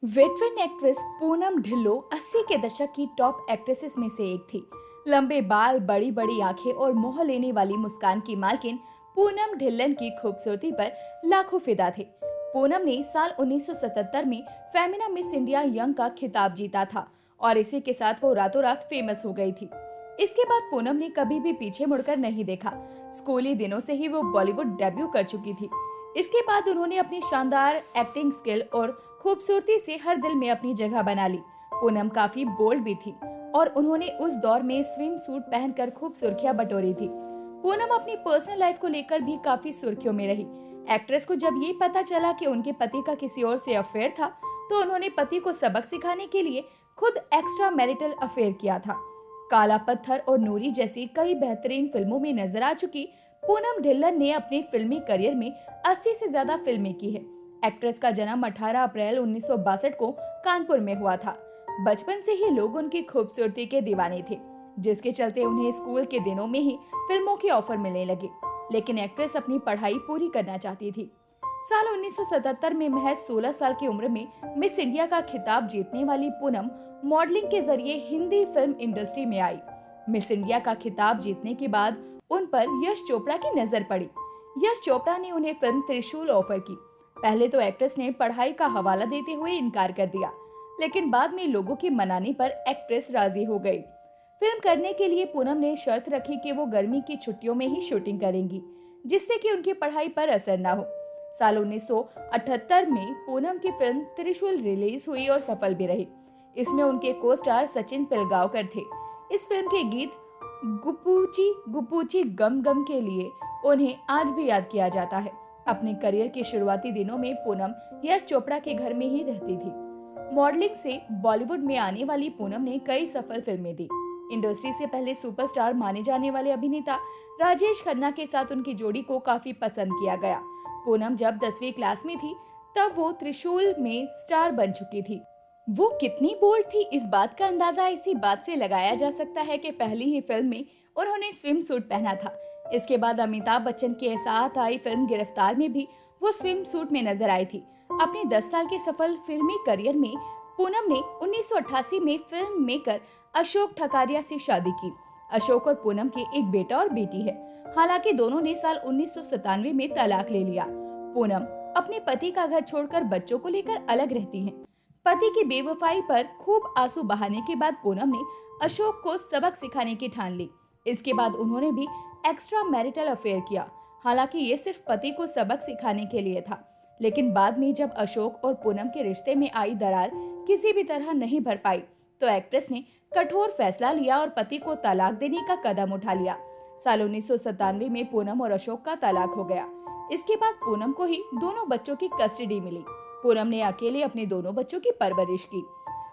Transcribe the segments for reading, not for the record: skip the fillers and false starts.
Veteran actress Poonam Dhillon 80 के दशक की टॉप एक्ट्रेसेस में से एक थी। लंबे बाल, बड़ी बड़ी आंखें और मोह लेने वाली मुस्कान की मालकिन पूनम ढिल्लन की खूबसूरती पर लाखों फिदा थे। पूनम ने साल 1977 में फेमिना मिस इंडिया यंग का खिताब जीता था और इसी के साथ वो रातों रात फेमस हो गई थी। इसके बाद पूनम ने कभी भी पीछे मुड़कर नहीं देखा। स्कूली दिनों से ही वो बॉलीवुड डेब्यू कर चुकी थी। इसके बाद उन्होंने अपनी शानदार एक्टिंग स्किल और खूबसूरती से हर दिल में अपनी जगह बना ली। पूनम काफी बोल्ड भी थी और उन्होंने उस दौर में स्विम सूट पहनकर खूब सुर्खियां बटोरी थी। पूनम अपनी पर्सनल लाइफ को लेकर भी काफी सुर्खियों में रही। एक्ट्रेस को जब ये पता चला कि उनके पति का किसी और से अफेयर था, तो उन्होंने पति को सबक सिखाने के लिए खुद एक्स्ट्रा मैरिटल अफेयर किया था। काला पत्थर और नूरी जैसी कई बेहतरीन फिल्मों में नजर आ चुकी पूनम ढिल्लन ने अपने फिल्मी करियर में 80 से ज्यादा फिल्में की है। एक्ट्रेस का जन्म 18 अप्रैल 1962 को कानपुर में हुआ था। बचपन से ही लोग उनकी खूबसूरती के दीवाने थे, जिसके चलते उन्हें स्कूल के दिनों में ही फिल्मों के ऑफर मिलने लगे। लेकिन एक्ट्रेस अपनी पढ़ाई पूरी करना चाहती थी। साल 1977 में महज 16 साल की उम्र में मिस इंडिया का खिताब जीतने वाली पूनम मॉडलिंग के जरिए हिंदी फिल्म इंडस्ट्री में आई। मिस इंडिया का खिताब जीतने के बाद उन पर यश चोपड़ा की नजर पड़ी। यश चोपड़ा ने उन्हें फिल्म त्रिशूल ऑफर की। पहले तो एक्ट्रेस ने पढ़ाई का हवाला देते हुए इनकार कर दिया, लेकिन बाद में लोगों के मनाने पर एक्ट्रेस राजी हो गई। फिल्म करने के लिए पूनम ने शर्त रखी कि वो गर्मी की छुट्टियों में ही शूटिंग करेंगी, जिससे कि उनकी पढ़ाई पर असर न हो। साल 1978 में पूनम की फिल्म त्रिशूल रिलीज हुई और सफल भी रही। इसमें उनके को स्टार सचिन पिलगांवकर थे। इस फिल्म के गीत गुपूची गुपूची गम गम के लिए उन्हें आज भी याद किया जाता है। अपने करियर के शुरुआती दिनों में पूनम यश चोपड़ा के घर में ही रहती थी। मॉडलिंग से बॉलीवुड में आने वाली पूनम ने कई सफल फिल्में दी। इंडस्ट्री से पहले सुपरस्टार माने जाने वाले अभिनेता राजेश खन्ना के साथ उनकी जोड़ी को काफी पसंद किया गया। पूनम जब 10वीं क्लास में थी, तब वो त्रिशूल में स्टार बन चुकी थी। वो कितनी बोल्ड थी, इस बात का अंदाजा इसी बात से लगाया जा सकता है कि पहली ही फिल्म में उन्होंने स्विम सूट पहना था। इसके बाद अमिताभ बच्चन के साथ आई फिल्म गिरफ्तार में भी वो स्विम सूट में नजर आई थी। अपने 10 साल के सफल फिल्मी करियर में पूनम ने 1988 में फिल्म मेकर अशोक ठकारिया से शादी की। अशोक और पूनम के एक बेटा और बेटी है। हालांकि दोनों ने साल 1997 में तलाक ले लिया। पूनम अपने पति का घर छोड़कर बच्चों को लेकर अलग रहती हैं। पति की बेवफाई पर खूब आंसू बहाने के बाद पूनम ने अशोक को सबक सिखाने की ठान ली। इसके बाद उन्होंने भी एक्स्ट्रा मैरिटल अफेयर किया। हालांकि ये सिर्फ पति को सबक सिखाने के लिए था, लेकिन बाद में जब अशोक और पूनम के रिश्ते में आई दरार किसी भी तरह नहीं भर पाई, तो एक्ट्रेस ने कठोर फैसला लिया और पति को तलाक देने का कदम उठा लिया। साल 1997 में पूनम और अशोक का तलाक हो गया। इसके बाद पूनम को ही दोनों बच्चों की कस्टडी मिली। पूनम ने अकेले अपने दोनों बच्चों की परवरिश की।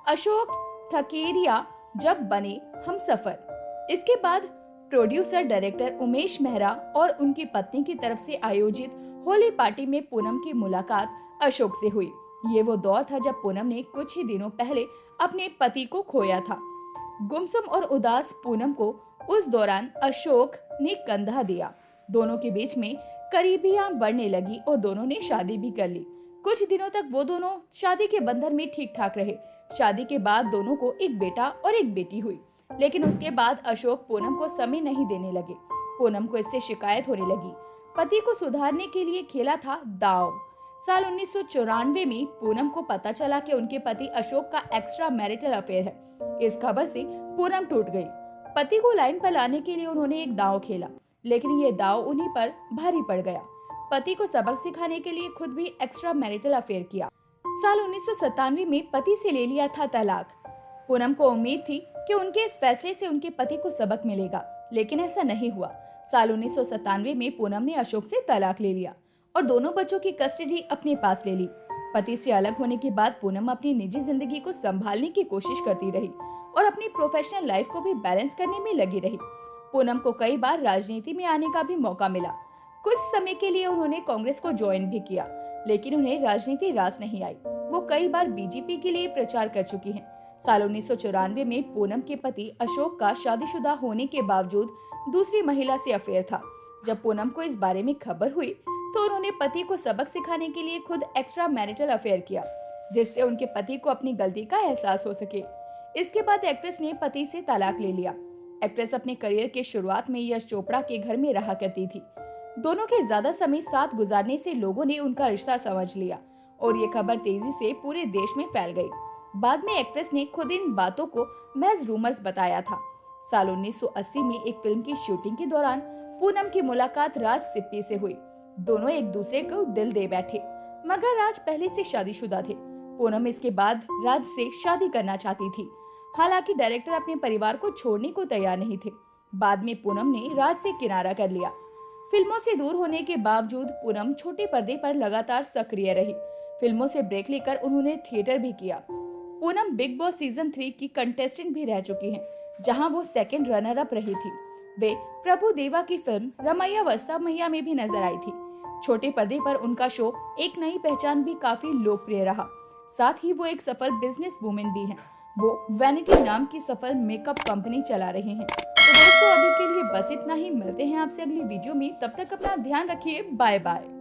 अशोक ठकेरिया जब बने हमसफर। इसके बाद प्रोड्यूसर डायरेक्टर उमेश मेहरा और उनकी पत्नी की तरफ से आयोजित होली पार्टी में पूनम की मुलाकात अशोक से हुई। ये वो दौर था जब पूनम ने कुछ ही दिनों पहले अपने पति को खोया था। गुमसुम और उदास पूनम को उस दौरान अशोक ने कंधा दिया। दोनों के बीच में करीबियां बढ़ने लगी और दोनों ने शादी भी कर ली। कुछ दिनों तक वो दोनों शादी के बंधन में ठीक ठाक रहे। शादी के बाद दोनों को एक बेटा और एक बेटी हुई, लेकिन उसके बाद अशोक पूनम को समय नहीं देने लगे। पूनम को इससे शिकायत होने लगी। पति को सुधारने के लिए खेला था दांव। साल 1994 में पूनम को पता चला कि उनके पति अशोक का एक्स्ट्रा मैरिटल अफेयर है। इस खबर से पूनम टूट गई। पति को लाइन पर लाने के लिए उन्होंने एक दांव खेला, लेकिन ये दांव उन्हीं पर भारी पड़ गया। पति को सबक सिखाने के लिए खुद भी एक्स्ट्रा मैरिटल अफेयर किया। साल 1997 में पति से ले लिया था तलाक। पूनम को उम्मीद थी कि उनके इस फैसले से उनके पति को सबक मिलेगा, लेकिन ऐसा नहीं हुआ। साल 1997 में पूनम ने अशोक से तलाक ले लिया और दोनों बच्चों की कस्टडी अपने पास ले ली। पति से अलग होने के बाद पूनम अपनी निजी जिंदगी को संभालने की कोशिश करती रही और अपनी प्रोफेशनल लाइफ को भी बैलेंस करने में लगी रही। पूनम को कई बार राजनीति में आने का भी मौका मिला। कुछ समय के लिए उन्होंने कांग्रेस को ज्वाइन भी किया, लेकिन उन्हें राजनीति रास नहीं आई। वो कई बार बीजेपी के लिए प्रचार कर चुकी हैं। साल 1994 में पूनम के पति अशोक का शादीशुदा होने के बावजूद दूसरी महिला से अफेयर था। जब पूनम को इस बारे में खबर हुई, तो उन्होंने पति को सबक सिखाने के लिए खुद एक्स्ट्रा मैरिटल अफेयर किया। जिससे उनके पति को अपनी गलती का एहसास हो सके। इसके बाद एक्ट्रेस ने पति से तलाक ले लिया। एक्ट्रेस अपने करियर के शुरुआत में यश चोपड़ा के घर में रहा करती थी। दोनों के ज्यादा समय साथ गुजारने से लोगों ने उनका रिश्ता समझ लिया और ये खबर तेजी से पूरे देश में फैल गई। बाद में एक्ट्रेस ने खुद इन बातों को महज रूमर्स बताया था। साल 1980 में एक फिल्म की शूटिंग के दौरान पूनम की मुलाकात राज सिप्पी से हुई। दोनों एक दूसरे को दिल दे बैठे, मगर राज पहले से शादीशुदा थे। पूनम इसके बाद राज से शादी करना चाहती थी। हालांकि डायरेक्टर अपने परिवार को छोड़ने को तैयार नहीं थे। बाद में पूनम ने राज से किनारा कर लिया। फिल्मों से दूर होने के बावजूद पूनम छोटे पर्दे पर लगातार सक्रिय रही। फिल्मों से ब्रेक लेकर उन्होंने थिएटर भी किया। पूनम बिग बॉस सीजन 3 की कंटेस्टेंट भी रह चुकी हैं, जहां वो सेकंड रनर अप रही थी। वे प्रभु देवा की फिल्म रमैया वस्ता मैया में भी नजर आई थी। छोटे पर्दे पर उनका शो एक नई पहचान भी काफी लोकप्रिय रहा। साथ ही वो एक सफल बिजनेस वुमेन भी हैं। वो वैनिटी नाम की सफल मेकअप कंपनी चला रहे हैं। तो दोस्तों, अभी के लिए बस इतना ही। मिलते हैं आपसे अगली वीडियो में। तब तक अपना ध्यान रखिए। Bye bye.